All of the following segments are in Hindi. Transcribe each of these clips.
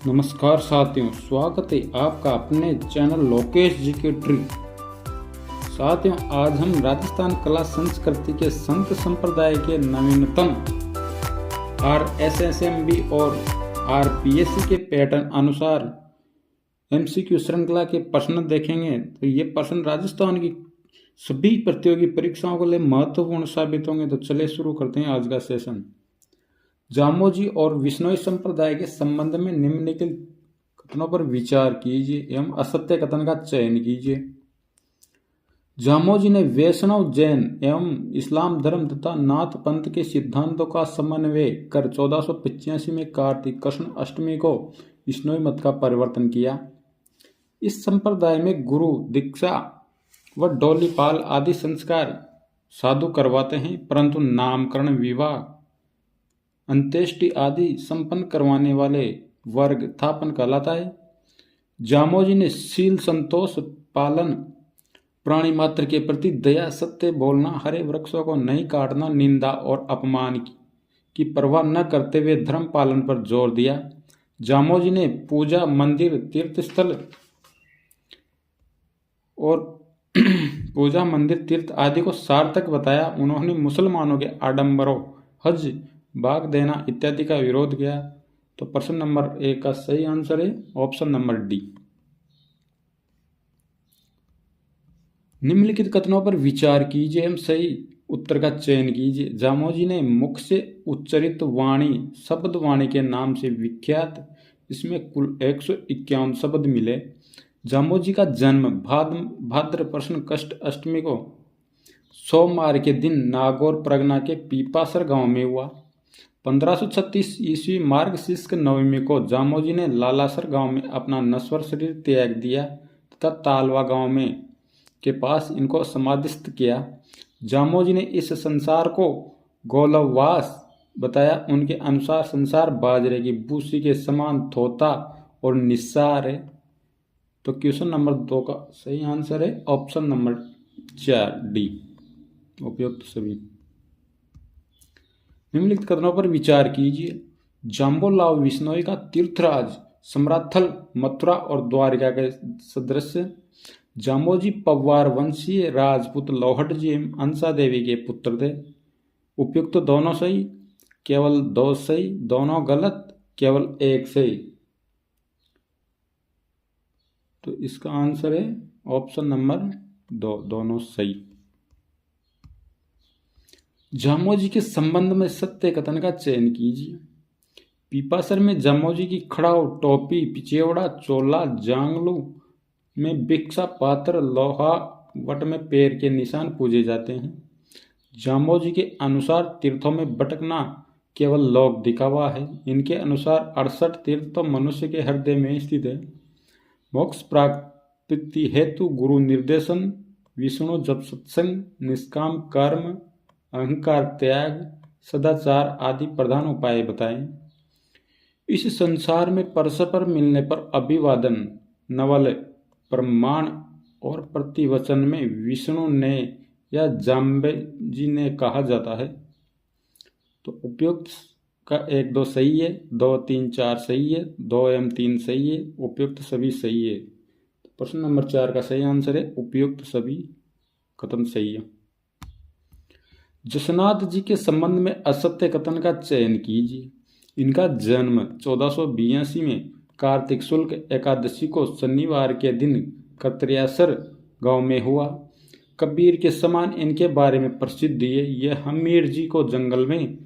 नमस्कार साथियों, स्वागत है आपका अपने चैनल लोकेश जी के ट्री। साथियों, आज हम राजस्थान कला संस्कृति के संत संप्रदाय के नवीनतम RSSMB और RPSC के पैटर्न अनुसार MCQ श्रृंखला के प्रश्न देखेंगे। तो ये प्रश्न राजस्थान की सभी प्रतियोगी परीक्षाओं के लिए महत्वपूर्ण साबित होंगे। तो चलिए शुरू करते हैं आज का सेशन। जामोजी और विश्नोई संप्रदाय के संबंध में निम्नलिखित कथनों पर विचार कीजिए एवं असत्य कथन का चयन कीजिए। जामोजी ने वैष्णव, जैन एवं इस्लाम धर्म तथा नाथ पंथ के सिद्धांतों का समन्वय कर 1485 में कार्तिक कृष्ण अष्टमी को विश्नोई मत का परिवर्तन किया। इस संप्रदाय में गुरु, दीक्षा व डोलीपाल आदि संस्कार साधु करवाते हैं, परंतु नामकरण, विवाह, अंत्येष्टि आदि संपन्न करवाने वाले वर्ग थापन कहलाता है। जामोजी ने शील, संतोष पालन, प्राणी मात्र के प्रति दया, सत्य बोलना, हरे वृक्षों को नहीं काटना, निंदा और अपमान की परवाह न करते हुए धर्म पालन पर जोर दिया। जामोजी ने पूजा, मंदिर, तीर्थस्थल और पूजा, मंदिर, तीर्थ आदि को सार्थक बताया। उन्होंने मुसलमानों के आडंबरों, हज, भाग देना इत्यादि का विरोध किया। तो प्रश्न नंबर 1 का सही आंसर है ऑप्शन नंबर डी। निम्नलिखित कथनों पर विचार कीजिए एवं सही उत्तर का चयन कीजिए। जामोजी ने मुख से उच्चरित वाणी शब्द वाणी के नाम से विख्यात, इसमें कुल 151 शब्द मिले। जामोजी का जन्म भाद्र कृष्ण अष्टमी को सोमवार के दिन नागौर परगना के पीपासर गांव में हुआ। 1536 ईस्वी मार्गशीर्ष नवमी को जामोजी ने लालासर गांव में अपना नश्वर शरीर त्याग दिया तथा तालवा गांव में के पास इनको समाधिस्थ किया। जामोजी ने इस संसार को गौलववास बताया। उनके अनुसार संसार बाजरे की भूसी के समान थोथा और निस्सार है। तो क्वेश्चन नंबर 2 का सही आंसर है ऑप्शन नंबर 4 डी, उपयुक्त सभी। निम्नलिखित कथनों पर विचार कीजिए। जाम्बोलाव विश्नोई का तीर्थराज सम्राथल, मथुरा और द्वारिका के सदृश। जामोजी पवार वंशीय राजपूत लोहट जी एवं अंसा देवी के पुत्र थे। उपयुक्त दोनों सही, केवल 2 सही, दोनों गलत, केवल 1 सही। तो इसका आंसर है ऑप्शन नंबर 2, दोनों सही। जामोजी के संबंध में सत्य कथन का चयन कीजिए। पीपासर में जामोजी की खड़ाऊ, टोपी, पिचेवड़ा, चोला, जांगलू में भिक्षा पात्र, लोहा वट में पैर के निशान पूजे जाते हैं। जामोजी के अनुसार तीर्थों में भटकना केवल लोक दिखावा है। इनके अनुसार 68 तीर्थ तो मनुष्य के हृदय में स्थित है। मोक्ष प्राप्ति हेतु गुरु निर्देशन, विष्णु जप, सत्संग, निष्काम कर्म, अहंकार त्याग, सदाचार आदि प्रधान उपाय बताएं। इस संसार में परस्पर मिलने पर अभिवादन, नवल, प्रमाण और प्रतिवचन में विष्णु ने या जाम्बे जी ने कहा जाता है। तो उपयुक्त का 1, 2 सही है, 2, 3, 4 सही है, 2 एवं 3 सही है, उपयुक्त सभी सही है। प्रश्न नंबर 4 का सही आंसर है उपयुक्त सभी कथन सही है। जसनाथ जी के संबंध में असत्य कथन का चयन कीजिए। इनका जन्म 1482 में कार्तिक शुक्ल एकादशी को शनिवार के दिन कतरियासर गांव में हुआ। कबीर के समान इनके बारे में प्रसिद्धि है। यह हमीर जी को जंगल में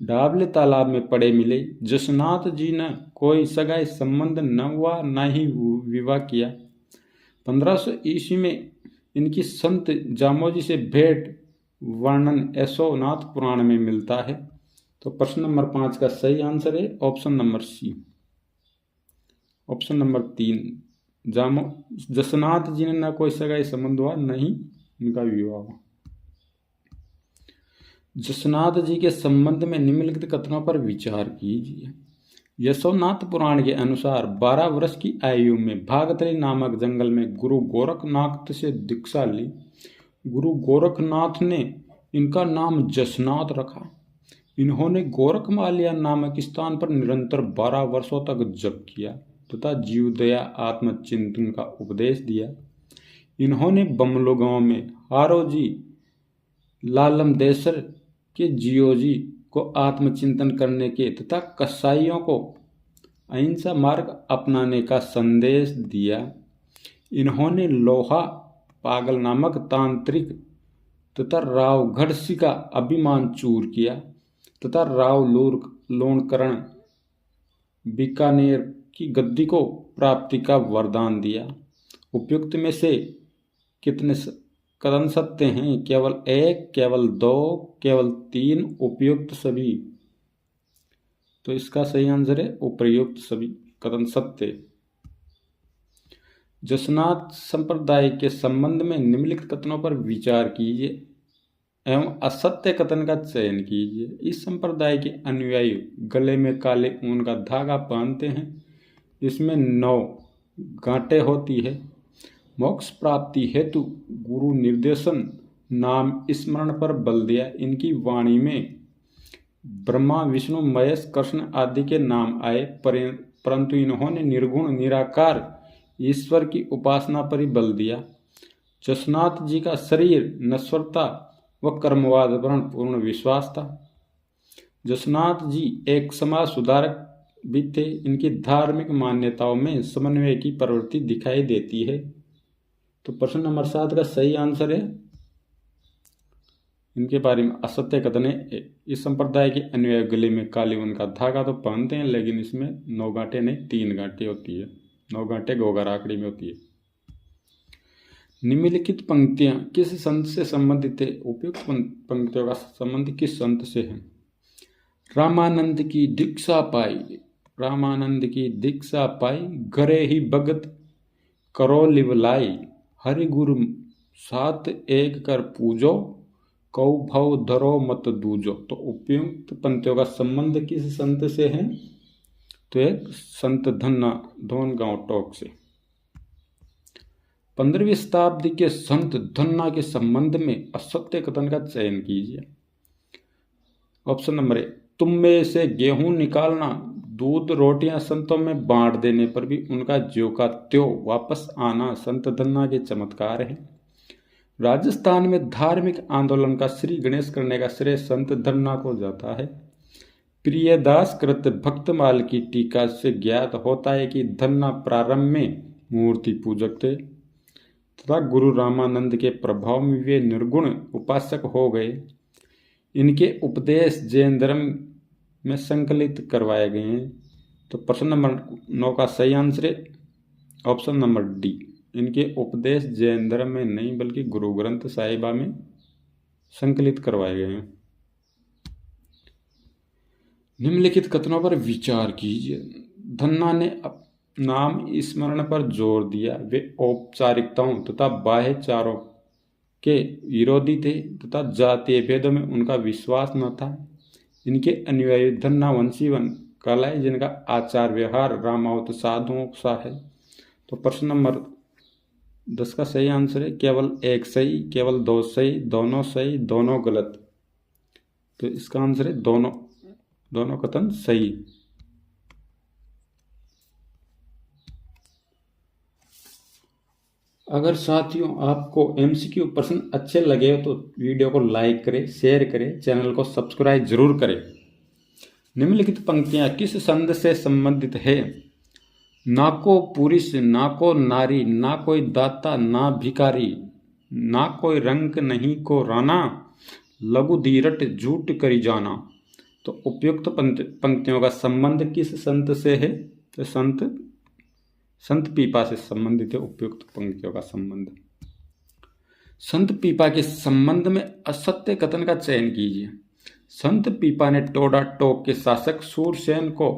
डाबले तालाब में पड़े मिले। जसनाथ जी न कोई सगाई संबंध न हुआ, न ही विवाह किया। 1500 ईस्वी में इनकी संत जामोजी से भेंट वर्णन यशोनाथ पुराण में मिलता है। तो प्रश्न नंबर 5 का सही आंसर है option number C. Option number 3, Jasnath ji ने न कोई सगाई संबंध हुआ, न ही इनका विवाह हुआ। जसनाथ जी के संबंध में निम्नलिखित कथनों पर विचार कीजिए। यशोनाथ पुराण के अनुसार 12 वर्ष की आयु में भागतली नामक जंगल में गुरु गोरखनाथ से दीक्षा ली। गुरु गोरखनाथ ने इनका नाम जसनाथ रखा। इन्होंने गोरखमाल्या नामक स्थान पर निरंतर 12 वर्षों तक जप किया तथा जीवदया आत्मचिंतन का उपदेश दिया। इन्होंने बमलो गांव में हारोजी लालमदेसर के जियोजी को आत्मचिंतन करने के तथा कसाईयों को अहिंसा मार्ग अपनाने का संदेश दिया। इन्होंने लोहा पागल नामक तांत्रिक तथा राव घड़सी का अभिमान चूर किया तथा राव लोणकरण बीकानेर की गद्दी को प्राप्ति का वरदान दिया। उपयुक्त में से कितने कथन सत्य हैं? केवल 1, केवल 2, केवल 3, उपयुक्त सभी। तो इसका सही आंसर है उपयुक्त सभी कथन सत्य। जसनाथ संप्रदाय के संबंध में निम्नलिखित कथनों पर विचार कीजिए एवं असत्य कथन का चयन कीजिए। इस संप्रदाय के अनुयायी गले में काले ऊन का धागा पहनते हैं, इसमें 9 गांठें होती है। मोक्ष प्राप्ति हेतु गुरु निर्देशन नाम स्मरण पर बल दिया। इनकी वाणी में ब्रह्मा विष्णु महेश कृष्ण आदि के नाम आए, परंतु इन्होंने निर्गुण निराकार ईश्वर की उपासना पर ही बल दिया। जसनाथ जी का शरीर नश्वरता व कर्मवाद पर पूर्ण विश्वास था। जसनाथ जी एक समाज सुधारक भी थे। इनकी धार्मिक मान्यताओं में समन्वय की प्रवृत्ति दिखाई देती है। तो प्रश्न नंबर 7 का सही आंसर है, इनके बारे में असत्य कथन है। इस संप्रदाय के अनुयायी गले में काले ऊन का धागा तो पहनते हैं, लेकिन इसमें 9 गांठें नहीं 3 गांठें होती है। 9 गांठें गोगर आंकड़ी में होती है। निम्नलिखित पंक्तियां किस संत से संबंधित है? उपयुक्त पंक्तियों का संबंध किस संत से है? रामानंद की दीक्षा पाई, रामानंद की दीक्षा पाई, घरे ही भगत करो लिवलाई, हरि गुरु सात एक कर पूजो, कौ भव धरो मत दूजो। तो उपयुक्त पंक्तियों का संबंध किस संत से है? तो एक संत धन्ना धोन गांव टोक से। 15वीं शताब्दी के संत धन्ना के संबंध में असत्य कथन का चयन कीजिए। ऑप्शन नंबर 1, तुम में से गेहूं निकालना, दूध रोटियां संतों में बांट देने पर भी उनका ज्यों का त्यों वापस आना संत धन्ना के चमत्कार है। राजस्थान में धार्मिक आंदोलन का श्री गणेश करने का श्रेय संत धन्ना को जाता है। प्रियदास कृत भक्तमाल की टीका से ज्ञात होता है कि धन्ना प्रारंभ में मूर्ति पूजक थे तथा गुरु रामानंद के प्रभाव में वे निर्गुण उपासक हो गए। इनके उपदेश जैन धर्म में संकलित करवाए गए हैं। तो प्रश्न नंबर 9 का सही आंसर है ऑप्शन नंबर डी। इनके उपदेश जैन धर्म में नहीं बल्कि गुरु ग्रंथ साहिबा में संकलित करवाए गए हैं। निम्नलिखित कथनों पर विचार कीजिए। धन्ना ने नाम स्मरण पर जोर दिया। वे औपचारिकताओं तथा बाह्यचारों के विरोधी थे तथा जातीय भेदों में उनका विश्वास न था। इनके अनुयायी धन्ना वंशीवन कहलाए, जिनका आचार व्यवहार रामावत साधुओं सा है। तो प्रश्न नंबर 10 का सही आंसर है केवल 1 सही, केवल 2 सही, दोनों सही, दोनों गलत। तो इसका आंसर है दोनों कथन सही। अगर साथियों आपको एमसीक्यू प्रश्न अच्छे लगे तो वीडियो को लाइक करें, शेयर करें, चैनल को सब्सक्राइब जरूर करें। निम्नलिखित पंक्तियां किस संत से संबंधित है? ना को पुरुष, ना को नारी, ना कोई दाता, ना भिखारी, ना कोई रंग, नहीं को राना, लघु धीरट झूठ करी जाना। तो उपयुक्त पंक्तियों का संबंध किस संत से है? तो संत पीपा से संबंधित है उपयुक्त पंक्तियों का संबंध। संत पीपा के संबंध में असत्य कथन का चयन कीजिए। संत पीपा ने टोडा टोक के शासक सूरसेन को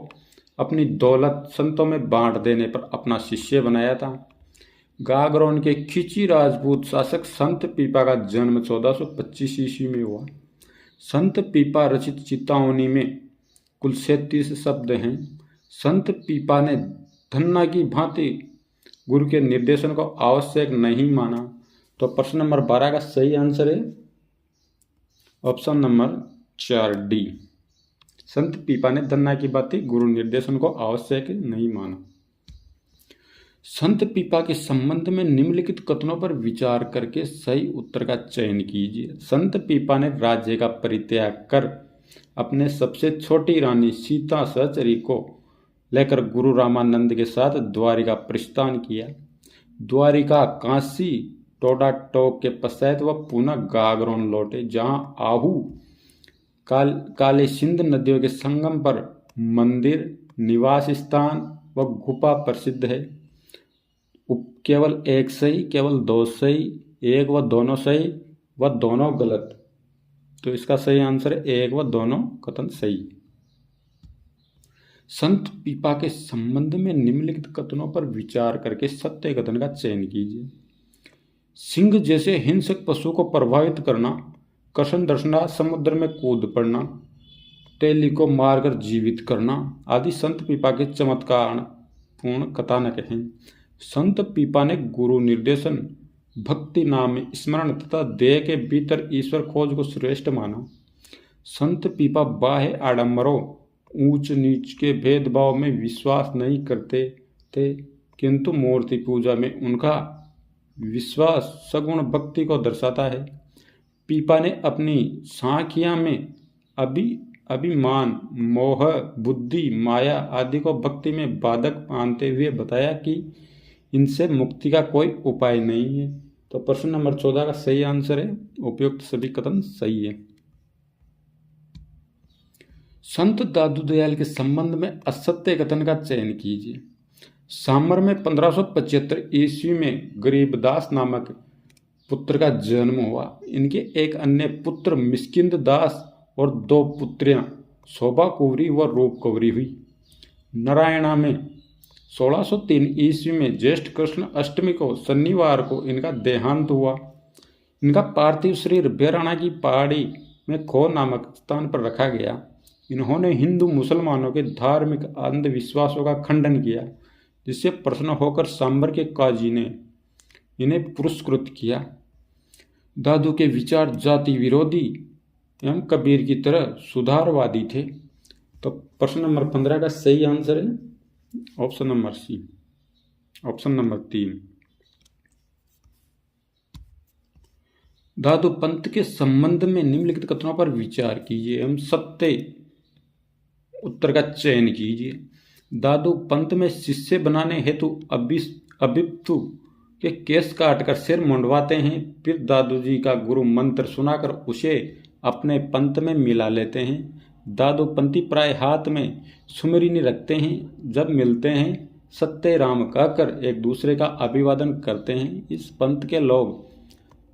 अपनी दौलत संतों में बांट देने पर अपना शिष्य बनाया था। गागरोन के खिची राजपूत शासक संत पीपा का जन्म 1425 ईस्वी में हुआ। संत पीपा रचित चितावनी में कुल 37 शब्द हैं। संत पीपा ने धन्ना की भांति गुरु के निर्देशन को आवश्यक नहीं माना। तो प्रश्न नंबर 12 का सही आंसर है ऑप्शन नंबर 4 डी। संत पीपा ने धन्ना की बातें गुरु निर्देशन को आवश्यक नहीं माना। संत पीपा के संबंध में निम्नलिखित कथनों पर विचार करके सही उत्तर का चयन कीजिए। संत पीपा ने राज्य का परित्याग कर अपने सबसे छोटी रानी सीता सहचरी को लेकर गुरु रामानंद के साथ द्वारिका प्रस्थान किया। द्वारिका, काशी, टोडा टोक के पश्चात वह पुनः गागरोन लौटे, जहां आहू, काले सिंध नदियों के संगम पर मंदिर, निवास स्थान व गुफा प्रसिद्ध है। केवल एक सही, केवल दो सही, एक व दोनों सही व दोनों गलत। तो इसका सही आंसर है एक व दोनों कथन सही। संत पीपा के संबंध में निम्नलिखित कथनों पर विचार करके सत्य कथन का चयन कीजिए। सिंह जैसे हिंसक पशु को प्रभावित करना, कृष्ण दर्शनार्थ समुद्र में कूद पड़ना, तेली को मारकर जीवित करना आदि संत पीपा के चमत्कार पूर्ण कथानक हैं। संत पीपा ने गुरु निर्देशन, भक्ति, नाम स्मरण तथा देह के भीतर ईश्वर खोज को श्रेष्ठ माना। संत पीपा बाह्य आडंबरों, ऊंच नीच के भेदभाव में विश्वास नहीं करते थे, किंतु मूर्ति पूजा में उनका विश्वास सगुण भक्ति को दर्शाता है। पीपा ने अपनी साखियां में अभिमान, मोह, बुद्धि, माया आदि को भक्ति में बाधक मानते हुए बताया कि इनसे मुक्ति का कोई उपाय नहीं है। तो प्रश्न नंबर 14 का सही आंसर है उपयुक्त सभी कथन सही है। संत दादू दयाल के संबंध में असत्य कथन का चयन कीजिए। सामर में 1575 ईस्वी में गरीबदास नामक पुत्र का जन्म हुआ। इनके एक अन्य पुत्र मिस्किंद दास और 2 पुत्रियां शोभा कुंवरी व रूप कुंवरी हुई। नारायणा में 1603 ईस्वी में ज्येष्ठ कृष्ण अष्टमी को शनिवार को इनका देहांत हुआ। इनका पार्थिव शरीर बेराणा की पहाड़ी में खो नामक स्थान पर रखा गया। इन्होंने हिंदू मुसलमानों के धार्मिक अंधविश्वासों का खंडन किया, जिससे प्रसन्न होकर सांबर के काजी ने इन्हें पुरस्कृत किया। दादू के विचार जाति विरोधी एवं कबीर की तरह सुधारवादी थे। तो प्रश्न नंबर 15 का सही आंसर है option number C, option number 3। Dadu Pant के संबंध में निम्नलिखित कथनों पर विचार कीजिए एवं सत्य उत्तर का चयन कीजिए। दादू पंत में शिष्य बनाने हेतु अभिप्तु के केस काटकर सिर मुंडवाते हैं, फिर दादू जी का गुरु मंत्र सुनाकर उसे अपने पंत में मिला लेते हैं। दादू पंती प्राय हाथ में सुमरीनी रखते हैं। जब मिलते हैं सत्य राम कहकर एक दूसरे का अभिवादन करते हैं। इस पंथ के लोग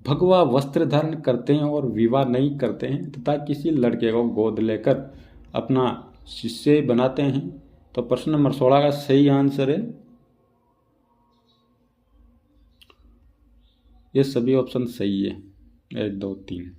भगवा वस्त्र धारण करते हैं और विवाह नहीं करते हैं तथा किसी लड़के को गोद लेकर अपना शिष्य बनाते हैं। तो प्रश्न नंबर 16 का सही आंसर है ये सभी ऑप्शन सही है 1, 2, 3।